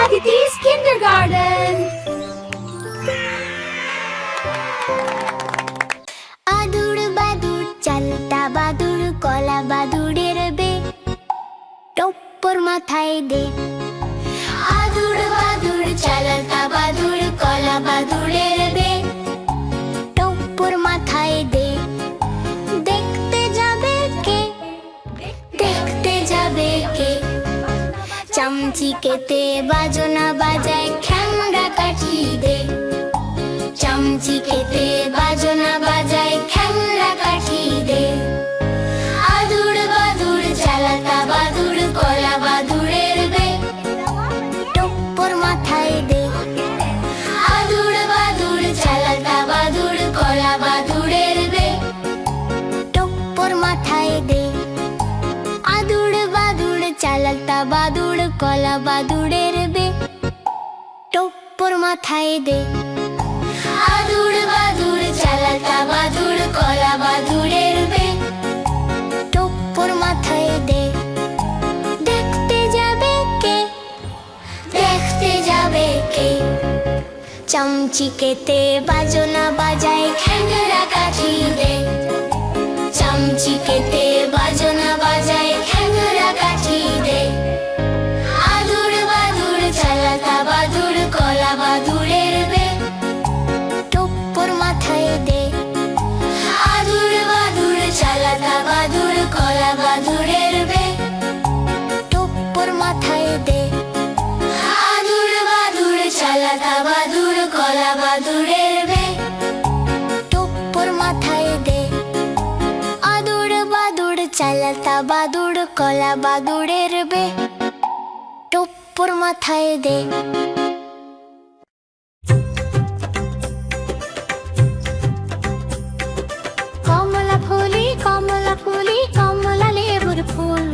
Aditi's Kindergarten. আদুর বাদুর চালতা বাদুর কলা বাদুড়ের বে টপ্পর মাথায় দে। আদুর বাদুর চালতা বাদুর কলা বাদুড়ের বে টপ্পর মাথায় দে। দেখতে যাবে কে, দেখতে যাবে কে? চামচিকেতে বাজনা বাজায় খ্যাংরা কাঠি দে। চামচিকেতে বাজনা বাজায় খ্যাংরা কাঠি দে। আদুর বাদুর চালাতা বাদুর কলা বাদুড়ের বে টপ্পর মাথায় দে। আদুর বাদুর চালাতা বাদুর কলা বাদুড়ের বে টপ্পর মাথায় দে। আদুর বাদুর চালাতা বাদুর কলা বাদুড়ের বে টপ্পর মাথায় দে। আদুর বাদুর চালাতা বাদুর কলা বাদুড়ের বে টপ্পর মাথায় দে। দেখতে যাবে কে, দেখতে যাবে কে? চামচিকেতে বাজনা বাজায় খ্যাংরা কাঠি দে। চামচিকেতে বাজনা বাজায় খ্যাংরা কাঠি দে। আদুর বাদুর চালাতা বাদুর কলা বাদুড়ের বে টপ্পর মাথায় দে। আদুর বাদুর চালাতা বাদুর কলা বাদুড়ের বে টপ্পর মাথায় দে। আদুর বাদুর চালাতা বাদুর কলা বাদুড়ের বে টপ্পর মাথায় দে। আদুর বাদুর চালাতা বাদুর কলা বাদুড়ের বে টপ্পর মাথায় দে। কমলা ফুলি কমলা ফুলি কমলা লেবুর ফুল।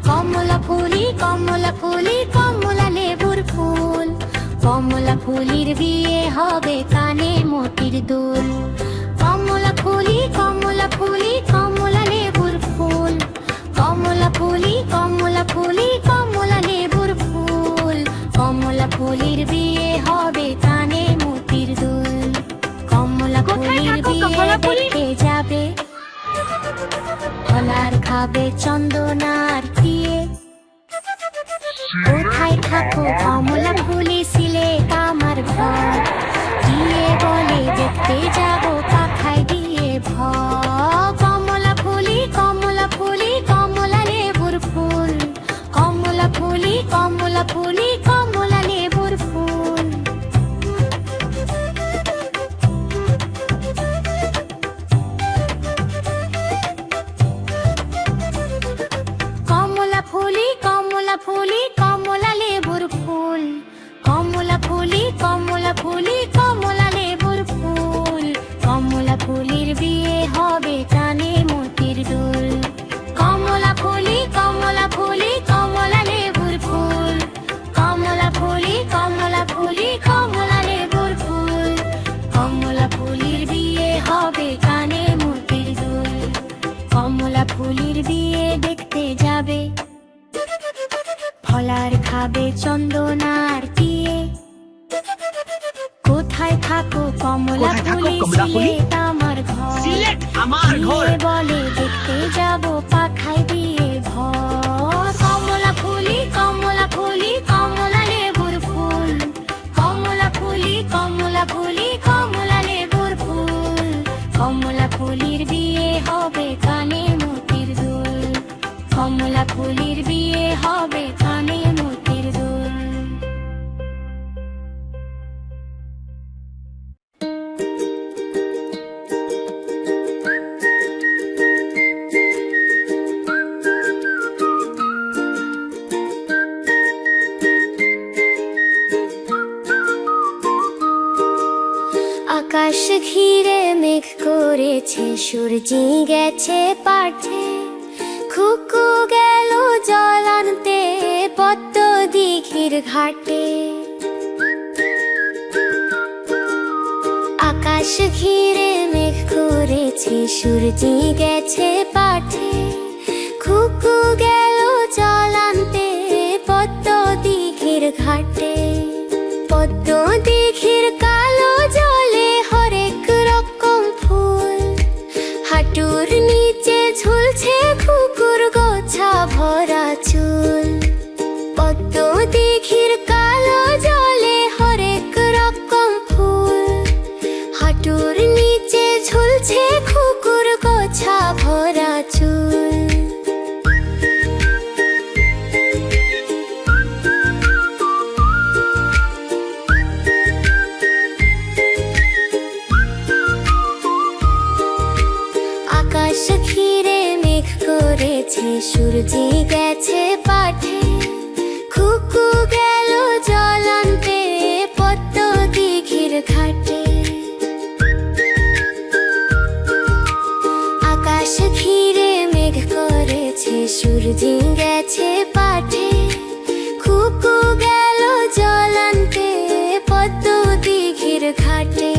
কমলা ফুলি কমলা ফুলি কমলা লেবুর ফুল। কমলা ফুলির বিয়ে হবে কানে মোতির দুল। কমলা ফুলি কমলা ফুলি কমলা লেবুর ফুল। কমলা ফুলি কমলা ফুলি কমলা লেবুর ফুল। কমলা ফুলির বিয়ে হবে কানে মোতির দুল। কমলা ফুলির বিয়ে দেখতে যাবে, ফলার খাবে চন্দনার দিয়ে। কোথায় থাকো কমলা ফুলি সিলেট আমার ঘর। গিয়ে বলে দেখতে যাবো পাখায় দিয়ে ভর। কমলা ফুলি কমলা ফুলি কমলা লেবুর ফুল। কমলা ফুলি কমলা ফুলি কমলা লেবুর ফুল। কমলা ফুলি কমলা ফুলি কমলা লেবুর ফুল। কমলা ফুলি কমলা ফুলি কমলা লেবুর ফুল। কমলা ফুলির বিয়ে হবে কানে মোতির দুল। কমলা ফুলি কমলা ফুলি কমলা লেবুর ফুল। কমলা ফুলি কমলা ফুলি কমলা লেবুর ফুল। কমলা ফুলির বিয়ে হবে কানে মোতির দুল। কমলা ফুলির বিয়ে দেখতে যাবে, ফলার খাবে চন্দনার দিয়ে। কোথায় থাকো কমলা ফুলি সিলেট আমার ঘর। গিয়ে বলে দেখতে যাবো পাখায় দিয়ে ভর। কমলা ফুলি কমলা ফুলি কমলা লেবুর ফুল। কমলা ফুলি কমলা ফুলি কমলা লেবুর ফুল। কমলা ফুলির বিয়ে হবে কানে মোতির দুল। কমলা ফুলির বিয়ে হবে কানে মোতির দুল। আকাশ ঘিরে মেঘ করেছে, সূর্যি গেছে পাঠে। খুকু গেল জল আনতে পদ্ম দিঘির ঘাটে। আকাশ ঘিরে মেঘ করেছে, সূর্যি গেছে পাঠে। খুকু গেল জল আনতে পদ্ম দিঘির ঘাটে পদ্ম দিঘির কালো জলে হরেক রকম ফুল হাঁটুর নিচে ঝুলছে কুকুর গোছা ভরা চুল পদ্ম দিঘির কালো জলে হরেক রকম ফুল হাঁটুর নিচে ঝুলছে কুকুর গোছা ভরা চুল আকাশ ঘিরে মেঘ করেছে সূর্যি গেছে পাঠে খুকু গেল জল আনতে পদ্ম দিঘির ঘাটে আকাশ ঘিরে মেঘ করেছে সূর্যি গেছে পাঠে খুকু গেল জল আনতে পদ্ম দিঘির ঘাটে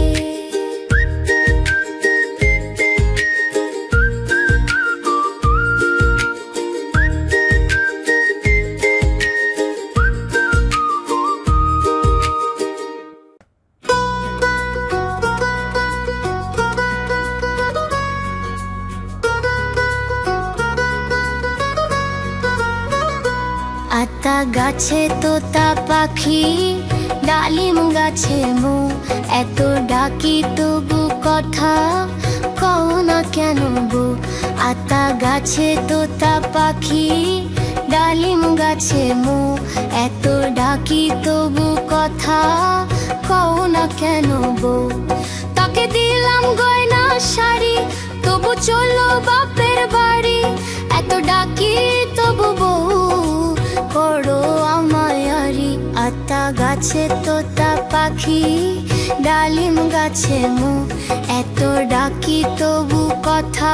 আতা গাছে তোতা পাখি ডালিম গাছে মো এত ডাকি তবু কথা কও না কেন গো আতা গাছে তোতা পাখি ডালিম গাছে মো এত ডাকি তবু কথা কও না কেন গো তাকে দিলাম গয়না শাড়ি তবু চলো বাপের বাড়ি এত ডাকি তবু বউ করো আমায়ারি আতা গাছে তোতা পাখি ডালিম গাছে মো এত ডাকি তবু কথা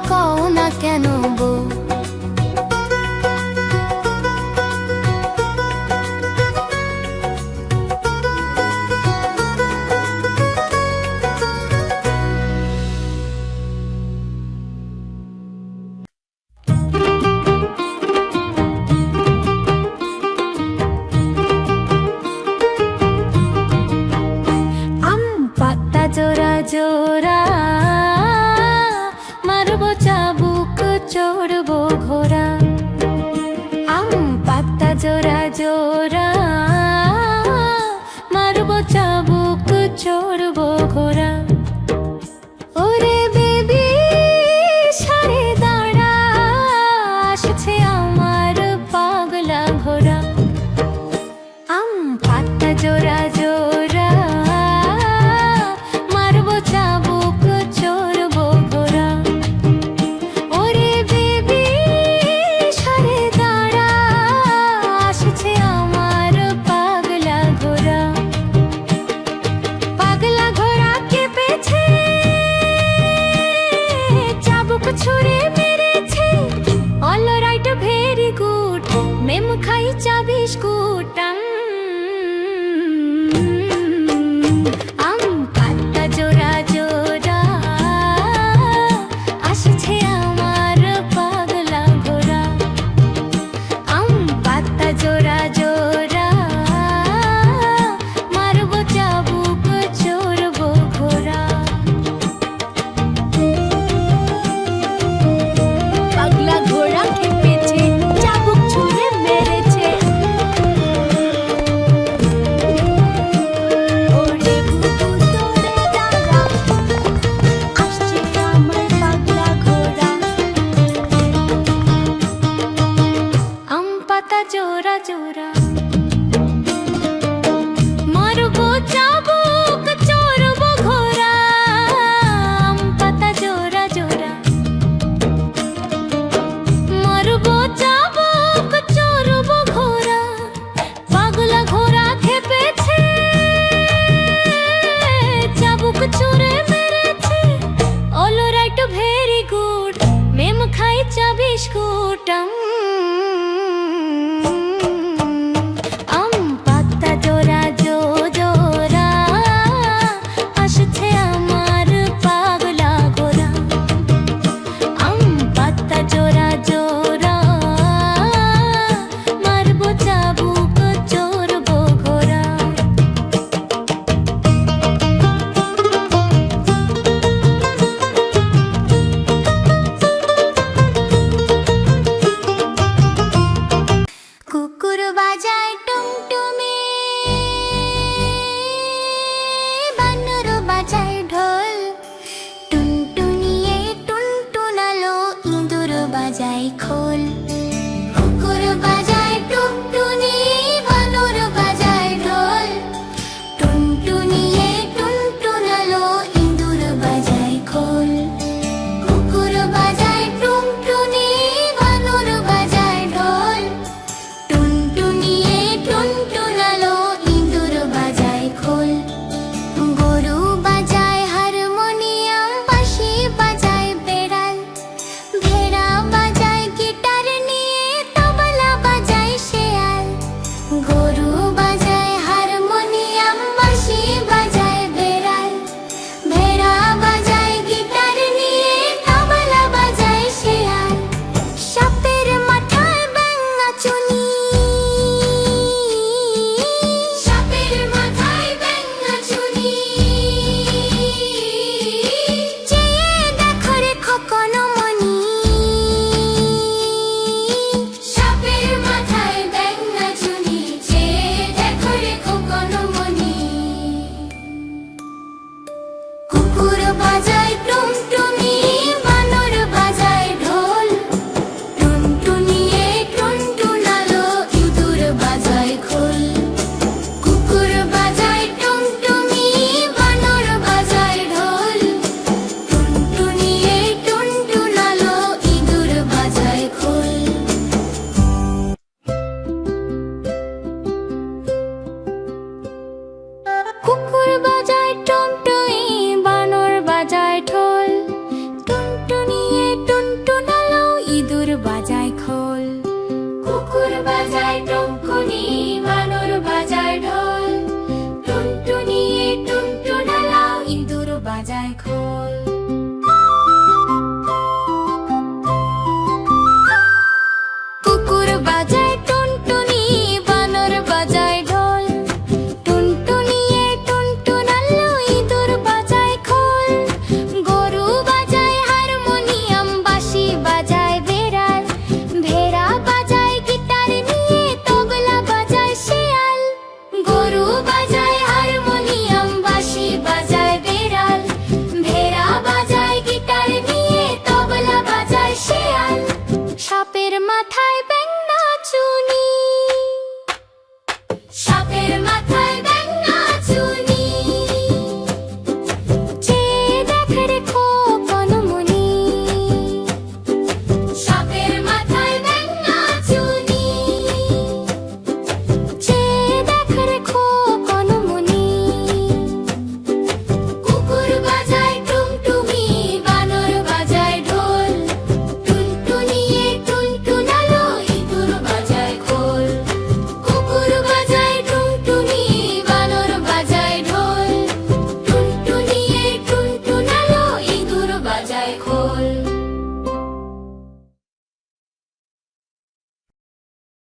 কও না কেন গো জোড়া জোড়া মারবো চাবুক চড়বো ঘোড়া আম পাতা জোড়া জোড়া মারবো চাবুক চড়বো ঘোড়া ওরে বেবি সারে দাঁড়া আসছে আমার পাগলা ঘোড়া আম পাতা জোড়া জোড়া ছুড়ে মেরেছে অল রাইট ভেরি গুড মেম খাই চা বিস্কুট আম পাতা জোড়া জোড়া আসছে আমার পাগলা ঘোড়া আম পাতা জোড়া জোড়া মারবো চাবুক চড়বো ঘোড়া পাগলা ঘোড়া খেপেছে চাবুক ছুঁড়ে মেরেছে ওরে বুবু সরে দাঁড়া আসছে আমার পাগলা ঘোড়া আম পাতা জোড়া জোড়া